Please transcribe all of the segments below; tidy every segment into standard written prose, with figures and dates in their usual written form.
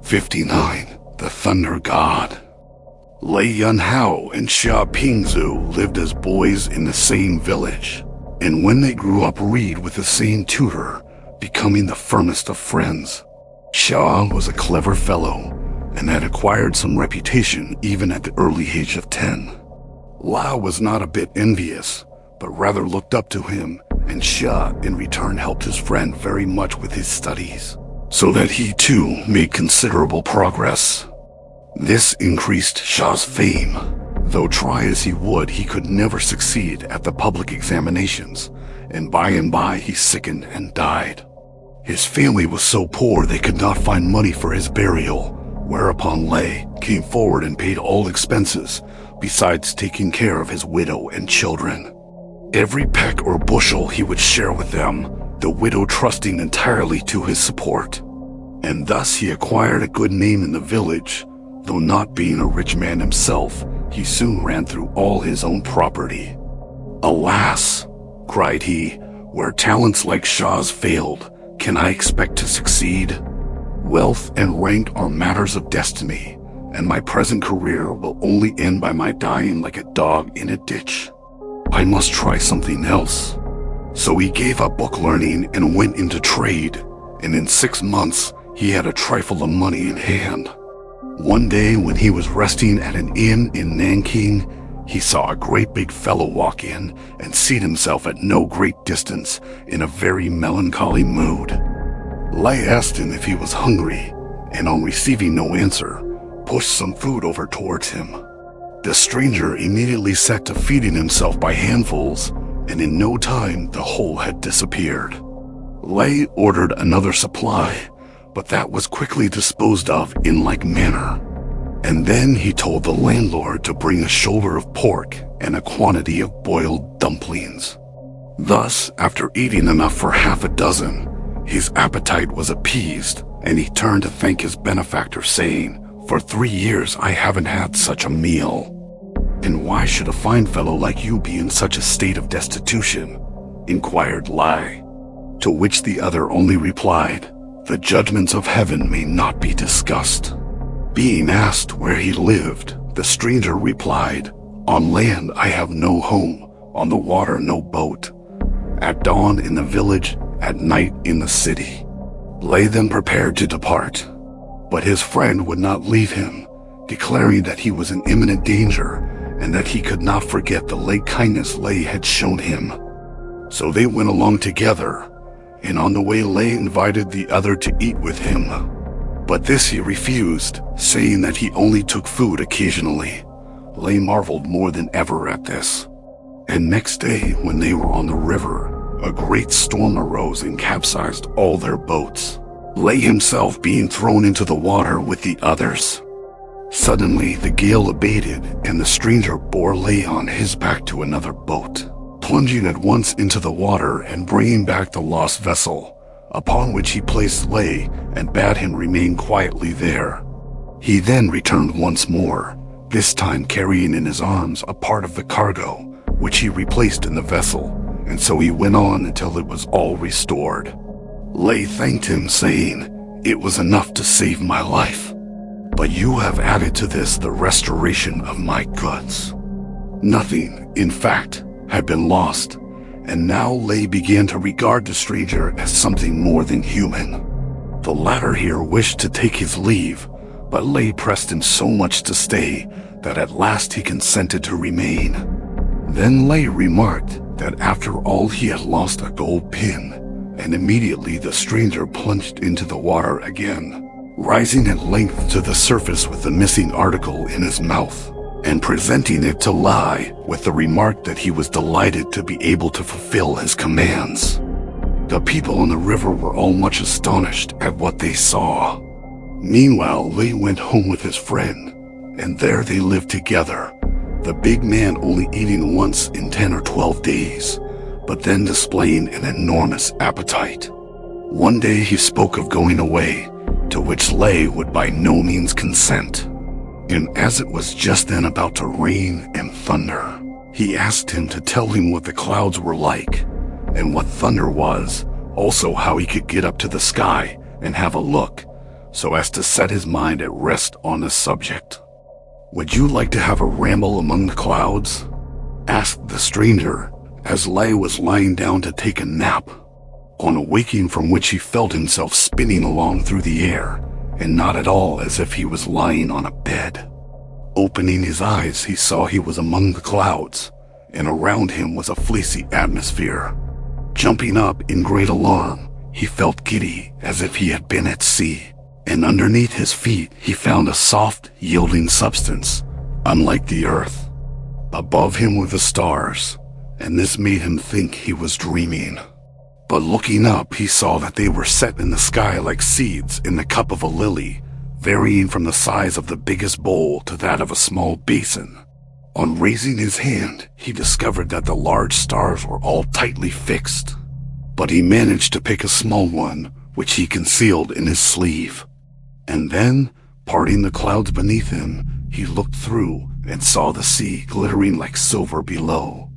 59. The Thunder God. Lei Yunhao and Xia Pingzu lived as boys in the same village, and when they grew up read with the same tutor, becoming the firmest of friends. Xia was a clever fellow, and had acquired some reputation even at the early age of 10. Lao was not a bit envious, but rather looked up to him, and Xia in return helped his friend very much with his studies, so that he too made considerable progress. This increased Xia's fame, though try as he would, he could never succeed at the public examinations, and by he sickened and died. His family was so poor they could not find money for his burial, whereupon Lei came forward and paid all expenses, besides taking care of his widow and children. Every peck or bushel he would share with them, the widow trusting entirely to his support. And thus he acquired a good name in the village. Though not being a rich man himself, he soon ran through all his own property. "Alas," cried he, "where talents like Xia's failed, can I expect to succeed? Wealth and rank are matters of destiny, and my present career will only end by my dying like a dog in a ditch. I must try something else." So he gave up book learning and went into trade, and in 6 months he had a trifle of money in hand. One day when he was resting at an inn in Nanking, he saw a great big fellow walk in and seat himself at no great distance in a very melancholy mood. Lei asked him if he was hungry, and on receiving no answer, pushed some food over towards him. The stranger immediately set to feeding himself by handfuls, and in no time the whole had disappeared. Lei ordered another supply, but that was quickly disposed of in like manner. And then he told the landlord to bring a shoulder of pork and a quantity of boiled dumplings. Thus, after eating enough for half a dozen, his appetite was appeased, and he turned to thank his benefactor, saying, "For 3 years I haven't had such a meal." "And why should a fine fellow like you be in such a state of destitution?" inquired Lei. To which the other only replied, "The judgments of heaven may not be discussed." Being asked where he lived, the stranger replied, "On land I have no home, on the water no boat. At dawn in the village, at night in the city." Lei then prepared to depart, but his friend would not leave him, declaring that he was in imminent danger and that he could not forget the late kindness Lei had shown him. So they went along together, and on the way Lei invited the other to eat with him. But this he refused, saying that he only took food occasionally. Lei marveled more than ever at this. And next day, when they were on the river, a great storm arose and capsized all their boats, Lei himself being thrown into the water with the others. Suddenly the gale abated, and the stranger bore Lei on his back to another boat, plunging at once into the water and bringing back the lost vessel, upon which he placed Lei and bade him remain quietly there. He then returned once more, this time carrying in his arms a part of the cargo, which he replaced in the vessel, and so he went on until it was all restored. Lei thanked him, saying, "It was enough to save my life, but you have added to this the restoration of my goods." Nothing, in fact, had been lost, and now Lei began to regard the stranger as something more than human. The latter here wished to take his leave, but Lei pressed him so much to stay that at last he consented to remain. Then Lei remarked that after all he had lost a gold pin, and immediately the stranger plunged into the water again, rising at length to the surface with the missing article in his mouth, and presenting it to Lei with the remark that he was delighted to be able to fulfill his commands. The people on the river were all much astonished at what they saw. Meanwhile, Lei went home with his friend, and there they lived together, the big man only eating once in 10 or 12 days, but then displaying an enormous appetite. One day he spoke of going away, to which Lei would by no means consent. And as it was just then about to rain and thunder, he asked him to tell him what the clouds were like, and what thunder was, also how he could get up to the sky and have a look, so as to set his mind at rest on the subject. "Would you like to have a ramble among the clouds?" asked the stranger, as Lei was lying down to take a nap, on awaking from which he felt himself spinning along through the air, and not at all as if he was lying on a bed. Opening his eyes, he saw he was among the clouds, and around him was a fleecy atmosphere. Jumping up in great alarm, he felt giddy as if he had been at sea, and underneath his feet he found a soft, yielding substance, unlike the earth. Above him were the stars, and this made him think he was dreaming. But looking up, he saw that they were set in the sky like seeds in the cup of a lily, varying from the size of the biggest bowl to that of a small basin. On raising his hand, he discovered that the large stars were all tightly fixed, but he managed to pick a small one, which he concealed in his sleeve. And then, parting the clouds beneath him, he looked through and saw the sea glittering like silver below.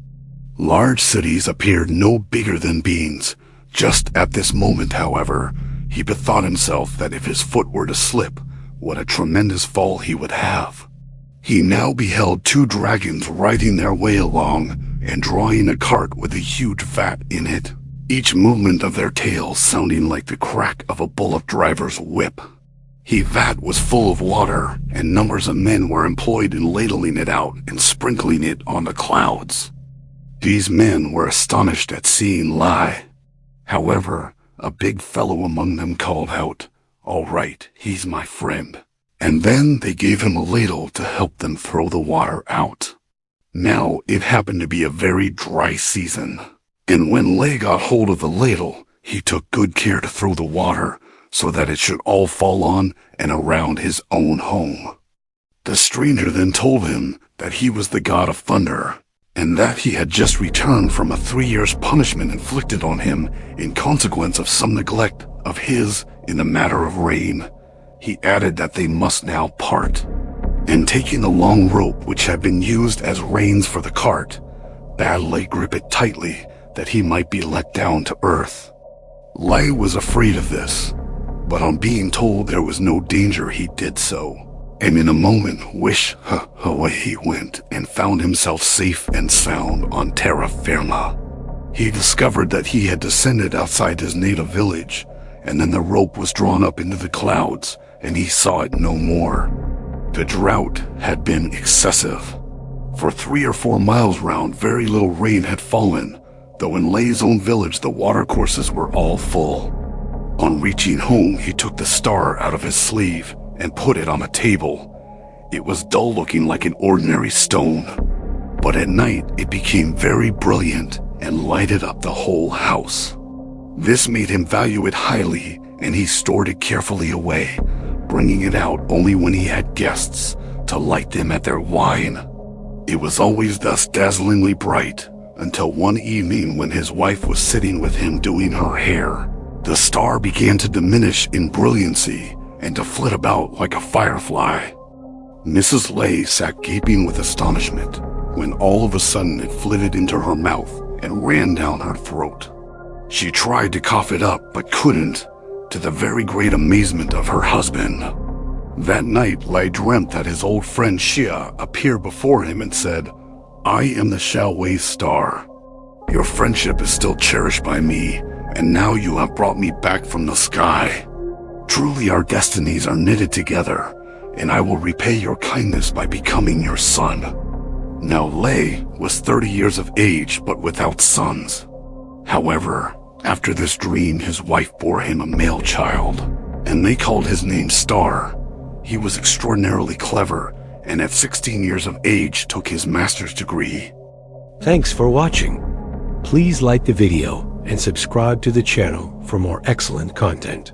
Large cities appeared no bigger than beans. Just at this moment, however, he bethought himself that if his foot were to slip, what a tremendous fall he would have. He now beheld two dragons riding their way along and drawing a cart with a huge vat in it, each movement of their tails sounding like the crack of a bullock driver's whip. The vat was full of water, and numbers of men were employed in ladling it out and sprinkling it on the clouds. These men were astonished at seeing Lai. However, a big fellow among them called out, "All right, he's my friend." And then they gave him a ladle to help them throw the water out. Now it happened to be a very dry season, and when Lei got hold of the ladle, he took good care to throw the water so that it should all fall on and around his own home. The stranger then told him that he was the god of thunder, and that he had just returned from a 3 years punishment inflicted on him in consequence of some neglect of his in the matter of rain. He added that they must now part, and taking the long rope which had been used as reins for the cart, bade Lei grip it tightly that he might be let down to earth. Lei was afraid of this, but on being told there was no danger he did so, and in a moment away he went and found himself safe and sound on terra firma. He discovered that he had descended outside his native village, and then the rope was drawn up into the clouds, and he saw it no more. The drought had been excessive. For 3 or 4 miles round, very little rain had fallen, though in Lei's own village the watercourses were all full. On reaching home, he took the star out of his sleeve and put it on a table. It was dull looking like an ordinary stone, but at night it became very brilliant and lighted up the whole house. This made him value it highly, and he stored it carefully away, bringing it out only when he had guests to light them at their wine. It was always thus dazzlingly bright until one evening when his wife was sitting with him doing her hair. The star began to diminish in brilliancy and to flit about like a firefly. Mrs. Lei sat gaping with astonishment when all of a sudden it flitted into her mouth and ran down her throat. She tried to cough it up but couldn't, to the very great amazement of her husband. That night, Lei dreamt that his old friend Xia appeared before him and said, "I am the Shaowei star. Your friendship is still cherished by me, and now you have brought me back from the sky. Truly our destinies are knitted together, and I will repay your kindness by becoming your son." Now Lei was 30 years of age but without sons. However, after this dream his wife bore him a male child, and they called his name Star. He was extraordinarily clever, and at 16 years of age took his master's degree. Thanks for watching. Please like the video and subscribe to the channel for more excellent content.